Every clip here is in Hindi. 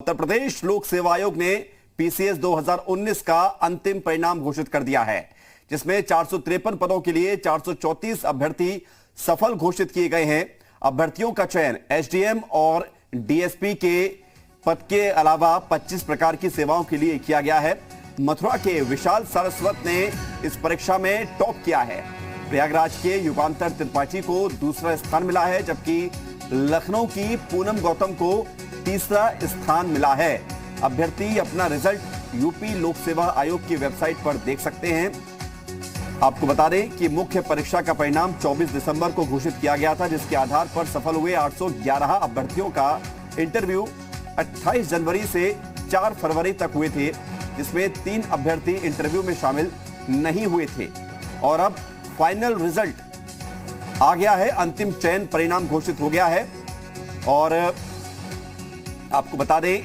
उत्तर प्रदेश लोक सेवा आयोग ने पीसीएस 2019 का अंतिम परिणाम घोषित कर दिया है, जिसमें 453 पदों के लिए 434 अभ्यर्थी सफल घोषित किए गए हैं। अभ्यर्थियों का चयन एसडीएम और डीएसपी के पद के अलावा 25 प्रकार की सेवाओं के लिए किया गया है। मथुरा के विशाल सारस्वत ने इस परीक्षा में टॉप किया है। प्रयागराज के युगांतर त्रिपाठी को दूसरा स्थान मिला है, जबकि लखनऊ की पूनम गौतम को तीसरा स्थान मिला है। अभ्यर्थी अपना रिजल्ट यूपी लोक सेवा आयोग की वेबसाइट पर देख सकते हैं। आपको बता दें कि मुख्य परीक्षा का परिणाम 24 दिसंबर को घोषित किया गया था, जिसके आधार पर सफल हुए 811 अभ्यर्थियों का इंटरव्यू 28 जनवरी से 4 फरवरी तक हुए थे, जिसमें 3 अभ्यर्थी इंटरव्यू में शामिल नहीं हुए थे। और अब फाइनल रिजल्ट आ गया है, अंतिम चयन परिणाम घोषित हो गया है। और आपको बता दें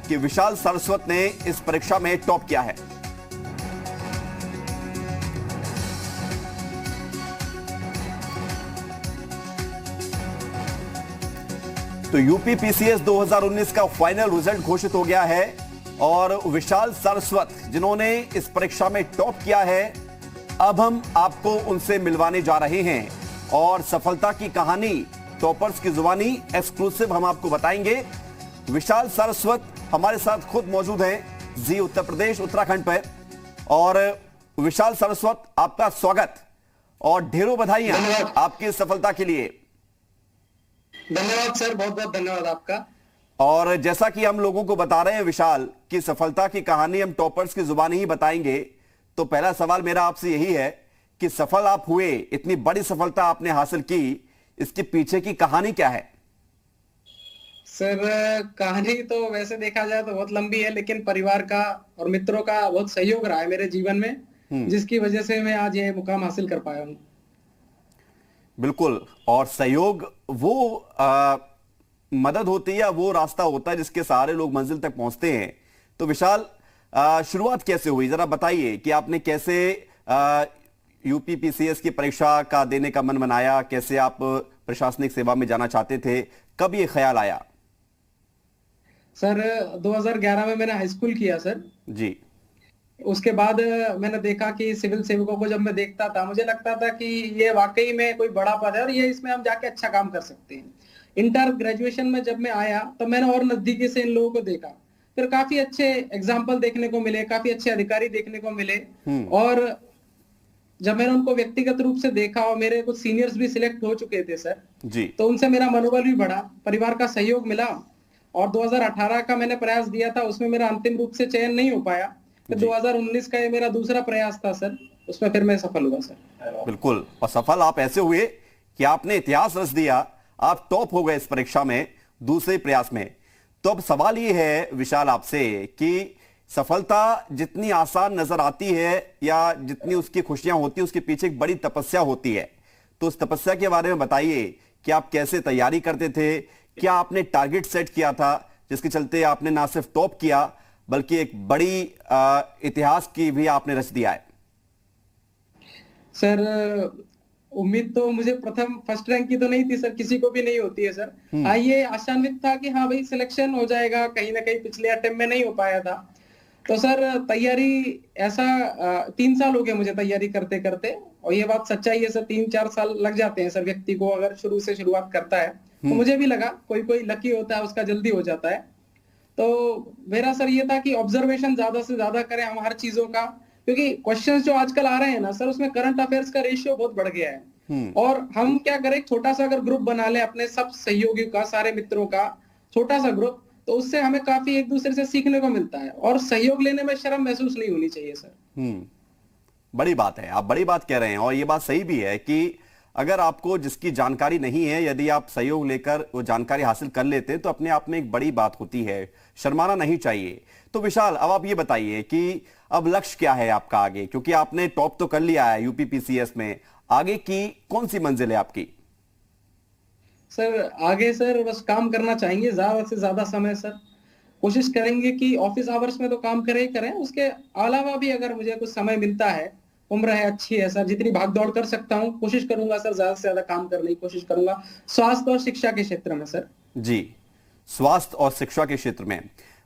कि विशाल सारस्वत ने इस परीक्षा में टॉप किया है। तो यूपी पीसीएस 2019 का फाइनल रिजल्ट घोषित हो गया है और विशाल सारस्वत जिन्होंने इस परीक्षा में टॉप किया है, अब हम आपको उनसे मिलवाने जा रहे हैं और सफलता की कहानी टॉपर्स की जुबानी एक्सक्लूसिव हम आपको बताएंगे। विशाल सारस्वत हमारे साथ खुद मौजूद हैं जी उत्तर प्रदेश उत्तराखंड पर। और विशाल सारस्वत, आपका स्वागत और ढेरों बधाइयां आपकी सफलता के लिए। धन्यवाद सर, बहुत बहुत धन्यवाद आपका। और जैसा कि हम लोगों को बता रहे हैं विशाल की सफलता की कहानी हम टॉपर्स की जुबानी ही बताएंगे, तो पहला सवाल मेरा आपसे यही है कि सफल आप हुए, इतनी बड़ी सफलता आपने हासिल की, इसके पीछे की कहानी क्या है? सर कहानी तो वैसे देखा जाए तो बहुत लंबी है, लेकिन परिवार का और मित्रों का बहुत सहयोग रहा है मेरे जीवन में, जिसकी वजह से मैं आज ये मुकाम हासिल कर पाया हूँ। बिल्कुल, और सहयोग वो मदद होती है, वो रास्ता होता है जिसके सहारे लोग मंजिल तक पहुंचते हैं। तो विशाल, शुरुआत कैसे हुई, जरा बताइए कि आपने कैसे यूपी पीसीएस की परीक्षा का देने का मन बनाया, कैसे आप प्रशासनिक सेवा में जाना चाहते थे, कब ये ख्याल आया? सर 2011 में मैंने हाई स्कूल किया सर जी। उसके बाद मैंने देखा कि सिविल सेवकों को जब मैं देखता था, मुझे लगता था कि ये वाकई में कोई बड़ा पद है और ये इसमें हम जाके अच्छा काम कर सकते हैं। इंटर ग्रेजुएशन में जब मैं आया तो मैंने और नजदीकी से इन लोगों को देखा, फिर काफी अच्छे एग्जाम्पल देखने को मिले, काफी अच्छे अधिकारी देखने को मिले। और जब मैंने उनको व्यक्तिगत रूप से देखा और मेरे कुछ सीनियर्स भी सिलेक्ट हो चुके थे सर जी, तो उनसे मेरा मनोबल भी बढ़ा, परिवार का सहयोग मिला। और 2018 का मैंने प्रयास दिया था, उसमें मेरा अंतिम रूप से चयन नहीं हो पाया। फिर 2019 का ये मेरा दूसरा प्रयास था सर, उसमें फिर मैं सफल हुआ सर। बिल्कुल, और सफल आप ऐसे हुए कि आपने इतिहास रच दिया, आप टॉप हो गए इस परीक्षा में दूसरे प्रयास में। तो अब सवाल ये है विशाल आपसे कि सफलता जितनी आसान नजर आती है या जितनी उसकी खुशियां होती है, उसके पीछे एक बड़ी तपस्या होती है। तो उस तपस्या के बारे में बताइए कि आप कैसे तैयारी करते थे, क्या आपने टारगेट सेट किया था जिसके चलते आपने ना सिर्फ टॉप किया बल्कि एक बड़ी इतिहास की भी आपने रच दिया है? सर उम्मीद तो मुझे प्रथम फर्स्ट रैंक की तो नहीं थी सर, किसी को भी नहीं होती है सर। हाँ, ये आशान्वित था कि हाँ भाई सिलेक्शन हो जाएगा, कहीं ना कहीं पिछले अटेम्प्ट में नहीं हो पाया था। तो सर तैयारी ऐसा 3 साल हो गए मुझे तैयारी करते करते, और ये बात सच्चाई है सर, 3-4 साल लग जाते हैं सर व्यक्ति को अगर शुरू से शुरुआत करता है। तो मुझे भी लगा कोई कोई लकी होता है उसका जल्दी हो जाता है। तो मेरा सर ये था कि ऑब्जर्वेशन ज्यादा से ज्यादा करें हम हर चीजों का, क्योंकि क्वेश्चंस जो आजकल आ रहे हैं ना सर, उसमें करंट अफेयर्स का रेशियो बहुत बढ़ गया है। और हम क्या करें, छोटा सा अगर ग्रुप बना ले अपने सब सहयोगियों का, सारे मित्रों का छोटा सा ग्रुप, तो उससे हमें काफी एक दूसरे से सीखने को मिलता है और सहयोग लेने में शर्म महसूस नहीं होनी चाहिए सर। बड़ी बात है, आप बड़ी बात कह रहे हैं और ये बात सही भी है कि अगर आपको जिसकी जानकारी नहीं है, यदि आप सहयोग लेकर वो जानकारी हासिल कर लेते हैं तो अपने आप में एक बड़ी बात होती है, शर्माना नहीं चाहिए। तो विशाल, अब आप ये बताइए कि अब लक्ष्य क्या है आपका आगे, क्योंकि आपने टॉप तो कर लिया है यूपी पीसीएस में, आगे की कौन सी मंजिल है आपकी? सर आगे सर बस काम करना चाहेंगे, ज्यादा से ज्यादा समय सर कोशिश करेंगे कि ऑफिस आवर्स में तो काम करें ही करें, उसके अलावा भी अगर मुझे कुछ समय मिलता है, उम्र है अच्छी है सर, जितनी भाग दौड़ कर सकता हूँ कोशिश करूंगा सर, ज्यादा से ज्यादा काम करने की कोशिश करूंगा स्वास्थ्य और शिक्षा के क्षेत्र में सर। जी, स्वास्थ्य और शिक्षा के क्षेत्र में।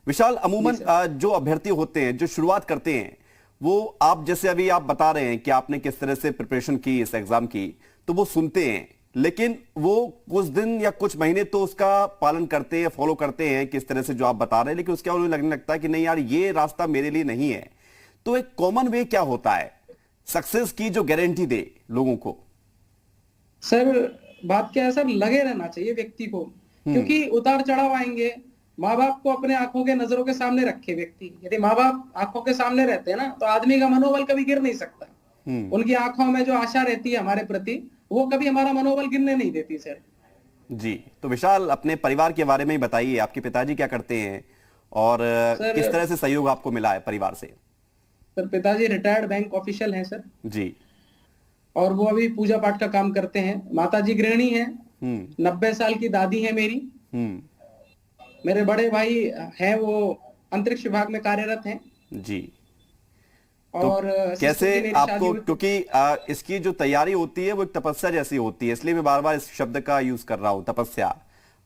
विशाल, अमूमन जो अभ्यर्थी होते हैं, जो शुरुआत करते हैं, वो आप जैसे अभी आप बता रहे हैं कि आपने किस तरह से प्रिपरेशन की इस एग्जाम की, तो वो सुनते हैं, लेकिन वो कुछ दिन या कुछ महीने तो उसका पालन करते हैं, फॉलो करते हैं किस तरह से जो आप बता रहे हैं, लेकिन उसके बाद उन्हें लगने लगता है कि नहीं यार, ये रास्ता मेरे लिए नहीं है। तो एक कॉमन वे क्या होता है सक्सेस की जो गारंटी दे लोगों को? सर बात क्या है सर, लगे रहना चाहिए व्यक्ति को, क्योंकि उतार चढ़ाव आएंगे। माँ बाप को अपने आंखों के नजरों के सामने रखे व्यक्ति, यदि माँ बाप आंखों के सामने रहते हैं ना, तो आदमी का मनोबल कभी गिर नहीं सकता। उनकी आंखों में जो आशा रहती है हमारे प्रति, वो कभी हमारा मनोबल गिरने नहीं देती सर। जी, तो विशाल, अपने परिवार के बारे में ही बताइए, आपके पिताजी क्या करते हैं और किस तरह से सहयोग आपको मिला है परिवार से? सर पिताजी रिटायर्ड बैंक ऑफिशियल हैं सर जी। और वो अभी पूजा पाठ का काम करते हैं। माताजी गृहिणी हैं, 90 साल की दादी है मेरी। मेरे बड़े भाई हैं, वो अंतरिक्ष विभाग में कार्यरत हैं। जी। और तो कैसे आपको, क्योंकि इसकी जो तैयारी होती है वो एक तपस्या जैसी होती है, इसलिए मैं बार बार इस शब्द का यूज कर रहा हूं, तपस्या।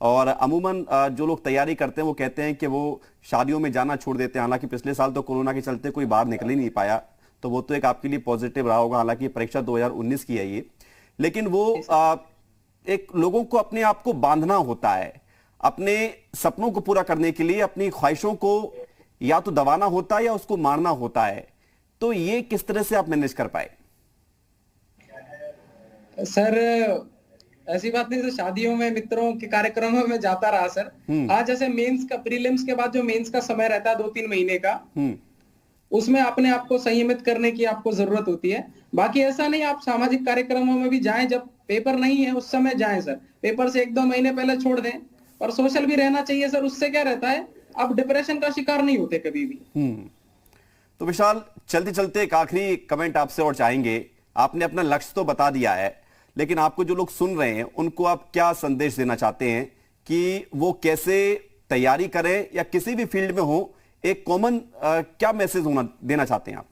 और अमूमन जो लोग तैयारी करते हैं वो कहते हैं कि वो शादियों में जाना छोड़ देते हैं। हालांकि पिछले साल तो कोरोना के चलते कोई बाहर निकल ही नहीं पाया, तो वो तो एक आपके लिए पॉजिटिव रहा होगा। हालांकि परीक्षा 2019 की है ये, लेकिन वो एक लोगों को अपने आप को बांधना होता है, अपने सपनों को पूरा करने के लिए अपनी ख्वाहिशों को या तो दबाना होता है या उसको मारना होता है। तो ये किस तरह से आप मैनेज कर पाए? सर ऐसी बात नहीं, तो शादियों में, मित्रों के कार्यक्रमों में जाता रहा सर। आज जैसे मेंस का, प्रीलिम्स के बाद जो मेंस का समय रहता है 2-3 महीने का, उसमें अपने आप को संयमित करने की आपको जरूरत होती है। बाकी ऐसा नहीं, आप सामाजिक कार्यक्रमों में भी जाएं, जब पेपर नहीं है उस समय जाएं सर। पेपर से 1-2 महीने पहले छोड़ दें। और सोशल भी रहना चाहिए सर, उससे क्या रहता है, आप डिप्रेशन का शिकार नहीं होते कभी भी। तो विशाल, चलते चलते एक आखिरी कमेंट आपसे और चाहेंगे। आपने अपना लक्ष्य तो बता दिया है, लेकिन आपको जो लोग सुन रहे हैं उनको आप क्या संदेश देना चाहते हैं कि वो कैसे तैयारी करें, या किसी भी फील्ड में हो, एक कॉमन क्या मैसेज देना चाहते हैं आप?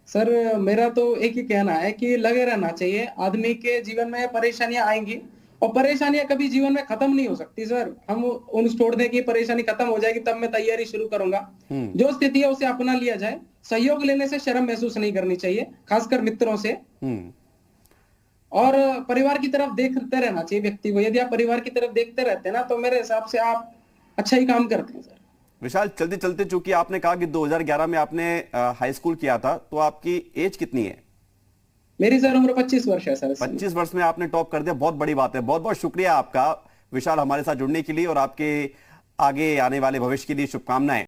सर मेरा तो एक ही कहना है कि लगे रहना चाहिए। आदमी के जीवन में परेशानियां आएंगी और परेशानियां कभी जीवन में खत्म नहीं हो सकती सर। हम उन छोड़ दें कि परेशानी खत्म हो जाएगी तब मैं तैयारी शुरू करूंगा। जो स्थिति है उसे अपना लिया जाए। सहयोग लेने से शर्म महसूस नहीं करनी चाहिए, खासकर मित्रों से। और परिवार की तरफ देखते रहना चाहिए व्यक्ति को। यदि आप परिवार की तरफ देखते रहते हैं ना, तो मेरे हिसाब से आप अच्छा ही काम करते हैं सर। विशाल, चलते चलते, चूंकि आपने कहा कि 2011 में आपने हाई स्कूल किया था, तो आपकी एज कितनी है? मेरी सर उम्र 25 वर्ष है सर। 25 वर्ष में आपने टॉप कर दिया, बहुत बड़ी बात है। बहुत बहुत शुक्रिया आपका विशाल, हमारे साथ जुड़ने के लिए, और आपके आगे आने वाले भविष्य के लिए शुभकामनाएं।